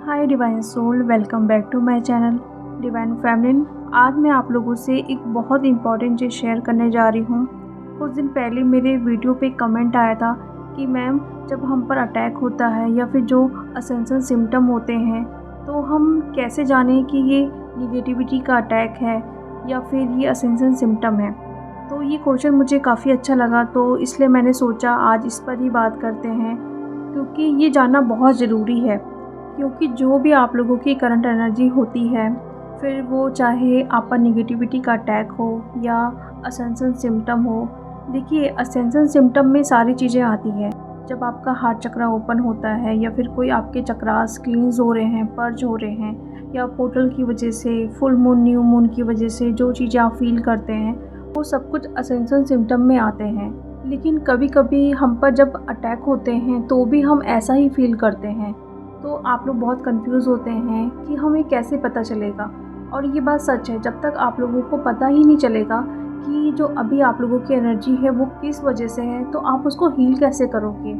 Hi divine soul, welcome back to my channel divine feminine. आज मैं आप लोगों से एक बहुत इंपॉर्टेंट चीज़ शेयर करने जा रही हूँ। कुछ दिन पहले मेरे वीडियो पे कमेंट आया था कि मैम, जब हम पर अटैक होता है या फिर जो असेंशन सिम्टम होते हैं तो हम कैसे जानें कि ये निगेटिविटी का अटैक है या फिर ये असेंशन सिम्टम है। तो ये क्वेश्चन मुझे काफ़ी अच्छा लगा, तो इसलिए मैंने सोचा आज इस पर ही बात करते हैं, क्योंकि ये जानना बहुत ज़रूरी है। क्योंकि जो भी आप लोगों की करंट एनर्जी होती है, फिर वो चाहे आप पर निगेटिविटी का अटैक हो या असेंशन सिम्टम हो। देखिए, असेंशन सिम्टम में सारी चीज़ें आती हैं। जब आपका हार्ट चक्रा ओपन होता है या फिर कोई आपके चक्रास क्लींस हो रहे हैं, पर्ज हो रहे हैं, या पोर्टल की वजह से, फुल मून, न्यू मून की वजह से जो चीज़ें आप फील करते हैं, वो सब कुछ असेंशन सिम्टम में आते हैं। लेकिन कभी कभी हम पर जब अटैक होते हैं तो भी हम ऐसा ही फील करते हैं। तो आप लोग बहुत कंफ्यूज होते हैं कि हमें कैसे पता चलेगा। और ये बात सच है, जब तक आप लोगों को पता ही नहीं चलेगा कि जो अभी आप लोगों की एनर्जी है वो किस वजह से है, तो आप उसको हील कैसे करोगे।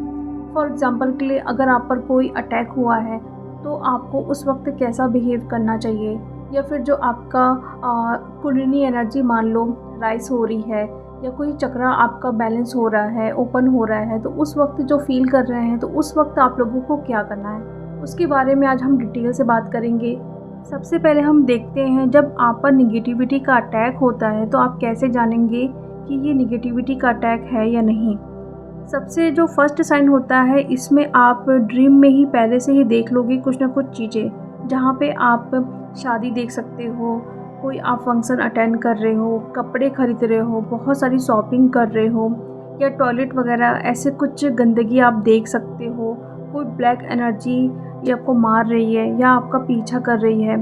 फॉर एग्ज़ाम्पल के लिए, अगर आप पर कोई अटैक हुआ है तो आपको उस वक्त कैसा बिहेव करना चाहिए, या फिर जो आपका कुंडलिनी एनर्जी मान लो राइज हो रही है, या कोई चक्रा आपका बैलेंस हो रहा है, ओपन हो रहा है, तो उस वक्त जो फील कर रहे हैं तो उस वक्त आप लोगों को क्या करना है, उसके बारे में आज हम डिटेल से बात करेंगे। सबसे पहले हम देखते हैं, जब आप पर निगेटिविटी का अटैक होता है तो आप कैसे जानेंगे कि ये निगेटिविटी का अटैक है या नहीं। सबसे जो फर्स्ट साइन होता है, इसमें आप ड्रीम में ही पहले से ही देख लोगे कुछ ना कुछ चीज़ें, जहाँ पे आप शादी देख सकते हो, कोई आप फंक्शन अटेंड कर रहे हो, कपड़े खरीद रहे हो, बहुत सारी शॉपिंग कर रहे हो, या टॉयलेट वगैरह ऐसे कुछ गंदगी आप देख सकते हो। कोई ब्लैक एनर्जी ये आपको मार रही है या आपका पीछा कर रही है,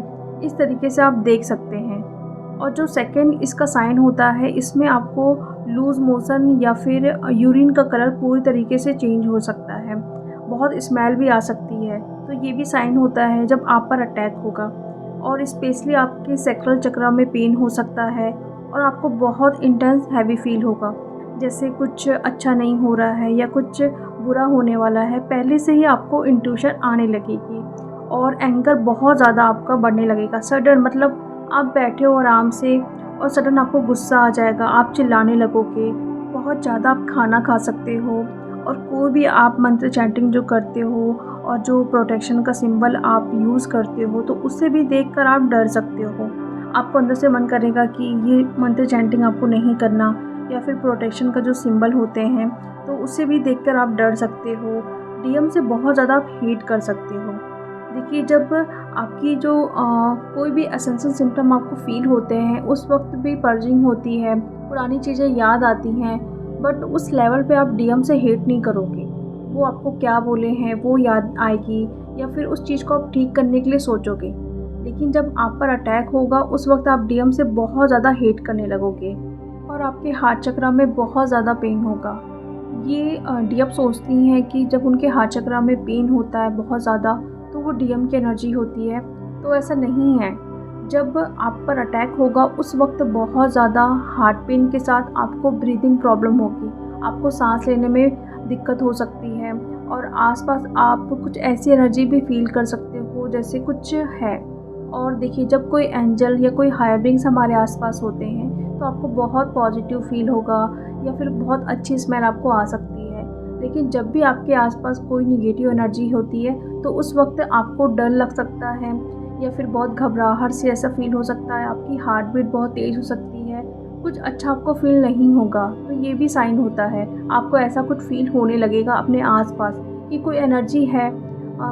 इस तरीके से आप देख सकते हैं। और जो सेकंड इसका साइन होता है, इसमें आपको लूज़ मोशन या फिर यूरिन का कलर पूरी तरीके से चेंज हो सकता है, बहुत स्मेल भी आ सकती है। तो ये भी साइन होता है जब आप पर अटैक होगा। और स्पेशली आपके सैक्रल चक्रा में पेन हो सकता है और आपको बहुत इंटेंस हैवी फील होगा, जैसे कुछ अच्छा नहीं हो रहा है या कुछ बुरा होने वाला है। पहले से ही आपको इंट्यूशन आने लगेगी और एंगर बहुत ज़्यादा आपका बढ़ने लगेगा। सडन, मतलब आप बैठे हो आराम से और सडन आपको गुस्सा आ जाएगा, आप चिल्लाने लगोगे, बहुत ज़्यादा आप खाना खा सकते हो। और कोई भी आप मंत्र चैंटिंग जो करते हो और जो प्रोटेक्शन का सिंबल आप यूज़ करते हो, तो उससे भी देखकर आप डर सकते हो। आपको अंदर से मन करेगा कि ये मंत्र चैंटिंग आपको नहीं करना, या फिर प्रोटेक्शन का जो सिंबल होते हैं, तो उससे भी देखकर आप डर सकते हो। डीएम से बहुत ज़्यादा आप हेट कर सकते हो। देखिए, जब आपकी जो कोई भी असेंशन सिम्टम आपको फील होते हैं, उस वक्त भी पर्जिंग होती है, पुरानी चीज़ें याद आती हैं, बट उस लेवल पे आप डीएम से हेट नहीं करोगे। वो आपको क्या बोले हैं वो याद आएगी, या फिर उस चीज़ को आप ठीक करने के लिए सोचोगे। लेकिन जब आप पर अटैक होगा, उस वक्त आप डीएम से बहुत ज़्यादा हेट करने लगोगे और आपके हार्ट चक्रा में बहुत ज़्यादा पेन होगा। ये डीएम सोचती हैं कि जब उनके हार्ट चक्रा में पेन होता है बहुत ज़्यादा, तो वो डीएम की एनर्जी होती है। तो ऐसा नहीं है। जब आप पर अटैक होगा, उस वक्त बहुत ज़्यादा हार्ट पेन के साथ आपको ब्रीदिंग प्रॉब्लम होगी, आपको सांस लेने में दिक्कत हो सकती है, और आसपास आप कुछ ऐसी एनर्जी भी फील कर सकते हो जैसे कुछ है। और देखिए, जब कोई एंजल या कोई हायर बीइंग्स हमारे आसपास होते हैं तो आपको बहुत पॉजिटिव फील होगा, या फिर बहुत अच्छी स्मेल आपको आ सकती है। लेकिन जब भी आपके आसपास कोई निगेटिव एनर्जी होती है, तो उस वक्त आपको डर लग सकता है, या फिर बहुत घबराहट से ऐसा फील हो सकता है, आपकी हार्ट बीट बहुत तेज़ हो सकती है, कुछ अच्छा आपको फील नहीं होगा। तो ये भी साइन होता है, आपको ऐसा कुछ फील होने लगेगा अपने आसपास कि कोई एनर्जी है।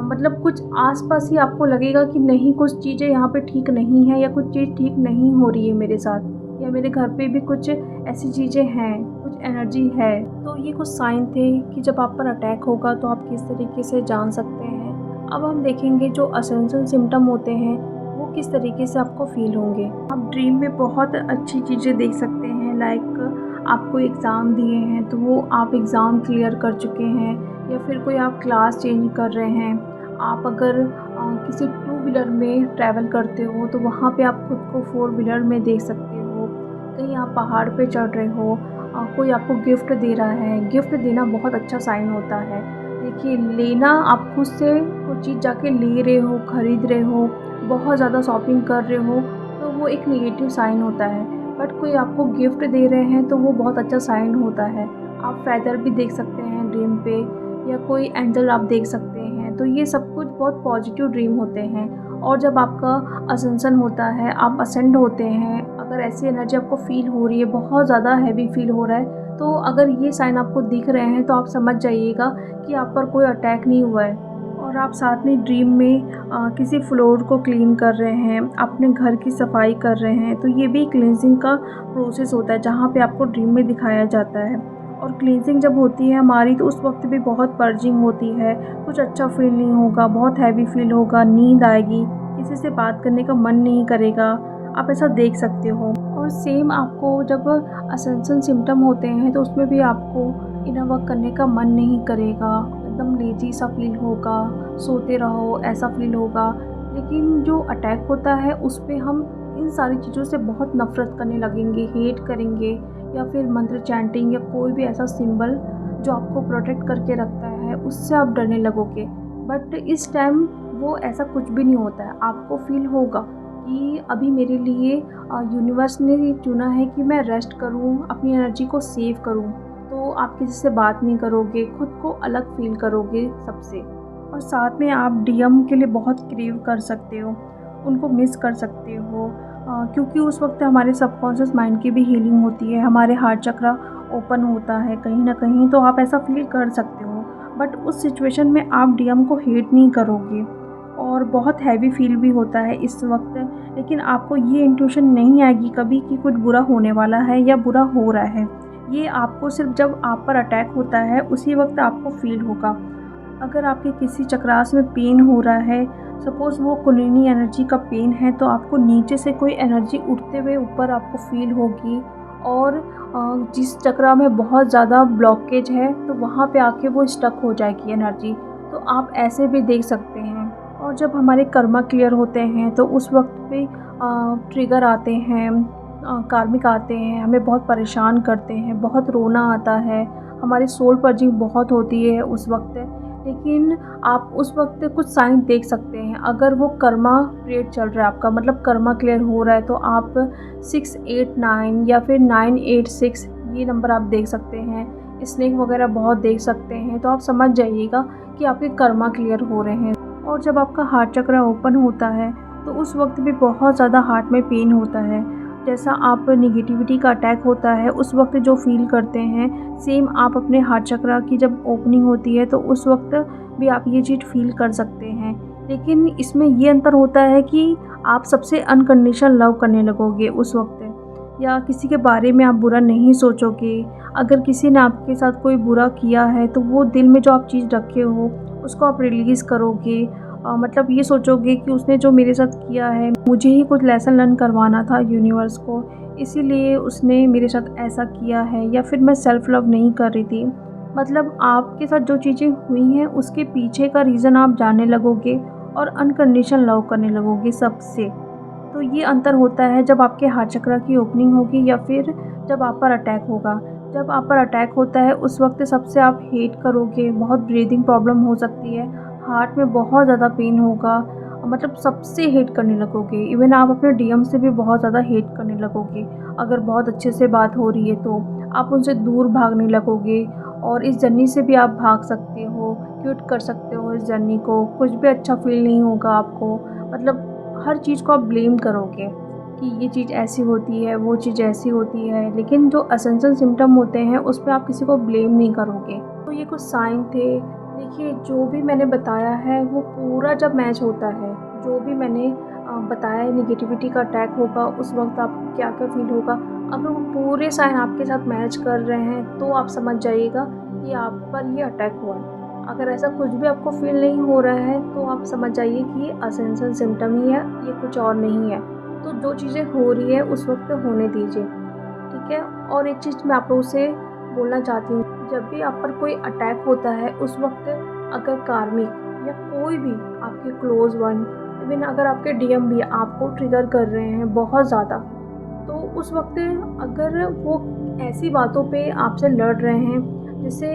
मतलब कुछ आसपास ही आपको लगेगा कि नहीं, कुछ चीज़ें यहाँ पे ठीक नहीं है, या कुछ चीज़ ठीक नहीं हो रही है मेरे साथ, या मेरे घर पे भी कुछ ऐसी चीज़ें हैं, कुछ एनर्जी है। तो ये कुछ साइन थे कि जब आप पर अटैक होगा तो आप किस तरीके से जान सकते हैं। अब हम देखेंगे जो असेंशियल सिम्टम होते हैं वो किस तरीके से आपको फील होंगे। आप ड्रीम में बहुत अच्छी चीज़ें देख सकते हैं, लाइक आपको एग्ज़ाम दिए हैं तो वो आप एग्ज़ाम क्लियर कर चुके हैं, या फिर कोई आप क्लास चेंज कर रहे हैं। आप अगर किसी टू व्हीलर में ट्रैवल करते हो तो वहाँ पे आप खुद को फोर व्हीलर में देख सकते हो। कहीं आप पहाड़ पे चढ़ रहे हो, कोई आपको गिफ्ट दे रहा है। गिफ्ट देना बहुत अच्छा साइन होता है। देखिए, लेना आप खुद से कोई चीज़ जाके ले रहे हो, खरीद रहे हो, बहुत ज़्यादा शॉपिंग कर रहे हो, तो वो एक नेगेटिव साइन होता है। बट कोई आपको गिफ्ट दे रहे हैं तो वो बहुत अच्छा साइन होता है। आप फेदर भी देख सकते हैं ड्रीम पे, या कोई एंजल आप देख सकते हैं, तो ये सब कुछ बहुत पॉजिटिव ड्रीम होते हैं। और जब आपका असेंशन होता है, आप असेंड होते हैं, अगर ऐसी एनर्जी आपको फ़ील हो रही है, बहुत ज़्यादा हैवी फ़ील हो रहा है, तो अगर ये साइन आपको दिख रहे हैं तो आप समझ जाइएगा कि आप पर कोई अटैक नहीं हुआ है। और आप साथ में ड्रीम में किसी फ्लोर को क्लीन कर रहे हैं, अपने घर की सफाई कर रहे हैं, तो ये भी क्लींजिंग का प्रोसेस होता है जहाँ पे आपको ड्रीम में दिखाया जाता है। और क्लींजिंग जब होती है हमारी, तो उस वक्त भी बहुत पर्जिंग होती है, कुछ अच्छा फील नहीं होगा, बहुत हैवी फील होगा, नींद आएगी, किसी से बात करने का मन नहीं करेगा, आप ऐसा देख सकते हो। और सेम आपको जब असेंशन सिम्टम होते हैं तो उसमें भी आपको इनर वर्क करने का मन नहीं करेगा, एकदम लेजी सा फील होगा, सोते रहो ऐसा फील होगा। लेकिन जो अटैक होता है उस पे हम इन सारी चीज़ों से बहुत नफ़रत करने लगेंगे, हेट करेंगे, या फिर मंत्र चैंटिंग या कोई भी ऐसा सिंबल जो आपको प्रोटेक्ट करके रखता है उससे आप डरने लगोगे। बट इस टाइम वो ऐसा कुछ भी नहीं होता है। आपको फ़ील होगा कि अभी मेरे लिए यूनिवर्स ने ये चुना है कि मैं रेस्ट करूँ, अपनी एनर्जी को सेव करूँ। तो आप किसी से बात नहीं करोगे, खुद को अलग फ़ील करोगे सबसे। और साथ में आप डीएम के लिए बहुत क्रेव कर सकते हो, उनको मिस कर सकते हो, क्योंकि उस वक्त हमारे सबकॉन्शियस माइंड की भी हीलिंग होती है, हमारे हार्ट चक्रा ओपन होता है कहीं ना कहीं, तो आप ऐसा फील कर सकते हो। बट उस सिचुएशन में आप डीएम को हेट नहीं करोगे, और बहुत हैवी फील भी होता है इस वक्त। लेकिन आपको ये इंट्यूशन नहीं आएगी कभी कि कुछ बुरा होने वाला है या बुरा हो रहा है। ये आपको सिर्फ जब आप पर अटैक होता है उसी वक्त आपको फील होगा। अगर आपके किसी चक्रास में पेन हो रहा है, सपोज़ वो कुंडलिनी एनर्जी का पेन है, तो आपको नीचे से कोई एनर्जी उठते हुए ऊपर आपको फ़ील होगी। और जिस चक्रा में बहुत ज़्यादा ब्लॉकेज है तो वहाँ पे आके वो स्टक हो जाएगी एनर्जी, तो आप ऐसे भी देख सकते हैं। और जब हमारे कर्मा क्लियर होते हैं तो उस वक्त पे ट्रिगर आते हैं, कार्मिक आते हैं, हमें बहुत परेशान करते हैं, बहुत रोना आता है, हमारी सोल पर्जिंग बहुत होती है उस वक्त। लेकिन आप उस वक्त कुछ साइन देख सकते हैं। अगर वो कर्मा पीरियड चल रहा है आपका, मतलब कर्मा क्लियर हो रहा है, तो आप 689 या फिर 986 ये नंबर आप देख सकते हैं। स्नेक वगैरह बहुत देख सकते हैं, तो आप समझ जाइएगा कि आपके कर्मा क्लियर हो रहे हैं। और जब आपका हार्ट चक्र ओपन होता है तो उस वक्त भी बहुत ज़्यादा हार्ट में पेन होता है। जैसा आप नेगेटिविटी का अटैक होता है उस वक्त जो फील करते हैं, सेम आप अपने हार्ट चक्र की जब ओपनिंग होती है तो उस वक्त भी आप ये चीज़ फील कर सकते हैं। लेकिन इसमें ये अंतर होता है कि आप सबसे अनकंडीशनल लव करने लगोगे उस वक्त, या किसी के बारे में आप बुरा नहीं सोचोगे। अगर किसी ने आपके साथ कोई बुरा किया है तो वो दिल में जो आप चीज़ रखे हो उसको आप रिलीज़ करोगे। मतलब ये सोचोगे कि उसने जो मेरे साथ किया है, मुझे ही कुछ लेसन लर्न करवाना था यूनिवर्स को, इसीलिए उसने मेरे साथ ऐसा किया है, या फिर मैं सेल्फ़ लव नहीं कर रही थी। मतलब आपके साथ जो चीज़ें हुई हैं उसके पीछे का रीज़न आप जानने लगोगे और अनकंडीशनल लव करने लगोगे सबसे। तो ये अंतर होता है जब आपके हार्ट चक्र की ओपनिंग होगी या फिर जब आप पर अटैक होगा। जब आप पर अटैक होता है उस वक्त सबसे आप हेट करोगे, बहुत ब्रीदिंग प्रॉब्लम हो सकती है, हार्ट में बहुत ज़्यादा पेन होगा, मतलब सबसे हेट करने लगोगे। इवन आप अपने डीएम से भी बहुत ज़्यादा हेट करने लगोगे। अगर बहुत अच्छे से बात हो रही है तो आप उनसे दूर भागने लगोगे, और इस जर्नी से भी आप भाग सकते हो, क्विट कर सकते हो इस जर्नी को। कुछ भी अच्छा फील नहीं होगा आपको, मतलब हर चीज़ को आप ब्लेम करोगे कि ये चीज़ ऐसी होती है, वो चीज़ ऐसी होती है। लेकिन जो असेंशियल सिम्टम होते हैं उस पे आप किसी को ब्लेम नहीं करोगे। तो ये कुछ साइन थे। देखिए, जो भी मैंने बताया है वो पूरा जब मैच होता है, जो भी मैंने बताया है, नेगेटिविटी का अटैक होगा उस वक्त आपको क्या क्या फील होगा, अगर वो पूरे साइन आपके साथ मैच कर रहे हैं तो आप समझ जाइएगा कि आप पर ये अटैक हुआ है। अगर ऐसा कुछ भी आपको फ़ील नहीं हो रहा है तो आप समझ जाइए कि ये असेंशियल सिम्टम ही है, ये कुछ और नहीं है। तो जो चीज़ें हो रही है उस वक्त होने दीजिए, ठीक है। और एक चीज़ मैं आप लोगों से बोलना चाहती हूँ, जब भी आप पर कोई अटैक होता है उस वक्त अगर कार्मिक या कोई भी आपके क्लोज वन, इवन अगर आपके डीएम भी आपको ट्रिगर कर रहे हैं बहुत ज़्यादा, तो उस वक्त अगर वो ऐसी बातों पे आपसे लड़ रहे हैं, जैसे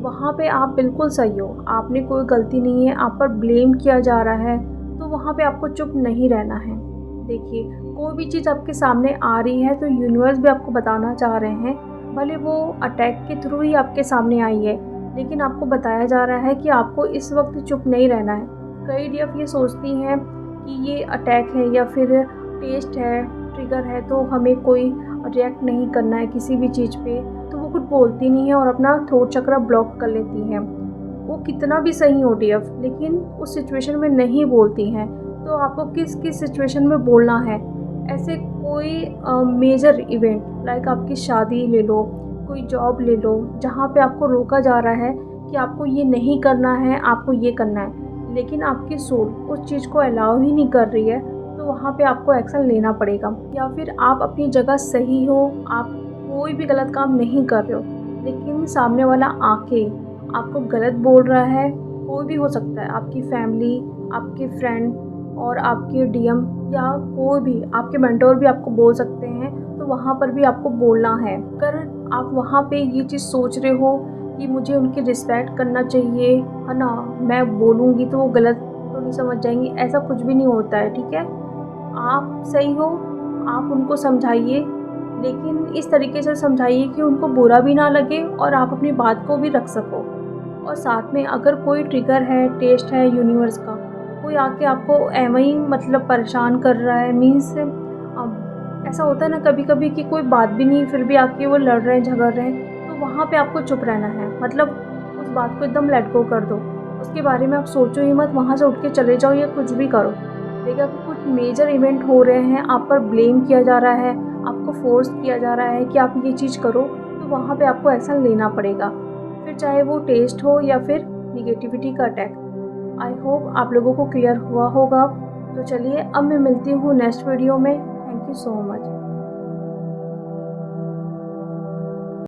वहाँ पे आप बिल्कुल सही हो, आपने कोई गलती नहीं है, आप पर ब्लेम किया जा रहा है, तो वहाँ पे आपको चुप नहीं रहना है। देखिए, कोई भी चीज़ आपके सामने आ रही है तो यूनिवर्स भी आपको बताना चाह रहे हैं, भले वो अटैक के थ्रू ही आपके सामने आई है, लेकिन आपको बताया जा रहा है कि आपको इस वक़्त चुप नहीं रहना है। कई डीएफ ये सोचती हैं कि ये अटैक है या फिर टेस्ट है, ट्रिगर है, तो हमें कोई रिएक्ट नहीं करना है किसी भी चीज़ पे, तो वो कुछ बोलती नहीं है और अपना थ्रोट चक्र ब्लॉक कर लेती हैं। वो कितना भी सही हो डीएफ, लेकिन उस सिचुएशन में नहीं बोलती हैं। तो आपको किस किस सिचुएशन में बोलना है। ऐसे कोई मेजर इवेंट लाइक आपकी शादी ले लो, कोई जॉब ले लो, जहाँ पे आपको रोका जा रहा है कि आपको ये नहीं करना है, आपको ये करना है, लेकिन आपकी सोल उस चीज़ को अलाउ ही नहीं कर रही है, तो वहाँ पे आपको एक्शन लेना पड़ेगा। या फिर आप अपनी जगह सही हो, आप कोई भी गलत काम नहीं कर रहे हो, लेकिन सामने वाला आके आपको गलत बोल रहा है, कोई भी हो सकता है, आपकी फैमिली, आपके फ्रेंड और आपके डीएम या कोई भी, आपके मेंटोर भी आपको बोल सकते हैं, तो वहाँ पर भी आपको बोलना है। अगर आप वहाँ पे ये चीज़ सोच रहे हो कि मुझे उनकी रिस्पेक्ट करना चाहिए, है ना, मैं बोलूँगी तो वो गलत तो नहीं समझ जाएँगी, ऐसा कुछ भी नहीं होता है, ठीक है? आप सही हो, आप उनको समझाइए, लेकिन इस तरीके से समझाइए कि उनको बुरा भी ना लगे और आप अपनी बात को भी रख सको। और साथ में अगर कोई ट्रिगर है, टेस्ट है यूनिवर्स का, कोई आके आपको ऐवें ही मतलब परेशान कर रहा है, मीन्स ऐसा होता है ना कभी-कभी कि कोई बात भी नहीं फिर भी आके वो लड़ रहे हैं, झगड़ रहे हैं, तो वहाँ पे आपको चुप रहना है। मतलब उस बात को एकदम लेट गो कर दो। उसके बारे में आप सोचो ही मत, वहाँ से उठ के चले जाओ या कुछ भी करो। देखिए, अगर कुछ मेजर इवेंट हो रहे हैं, आप पर ब्लेम किया जा रहा है, आपको फ़ोर्स किया जा रहा है कि आप ये चीज़ करो, तो वहाँ पे आपको एक्शन लेना पड़ेगा। फिर चाहे वो टेस्ट हो या फिर नेगेटिविटी का अटैक। आई होप आप लोगों को क्लियर हुआ होगा। तो चलिए अब मैं मिलती हूँ नेक्स्ट वीडियो में। Thank you so much.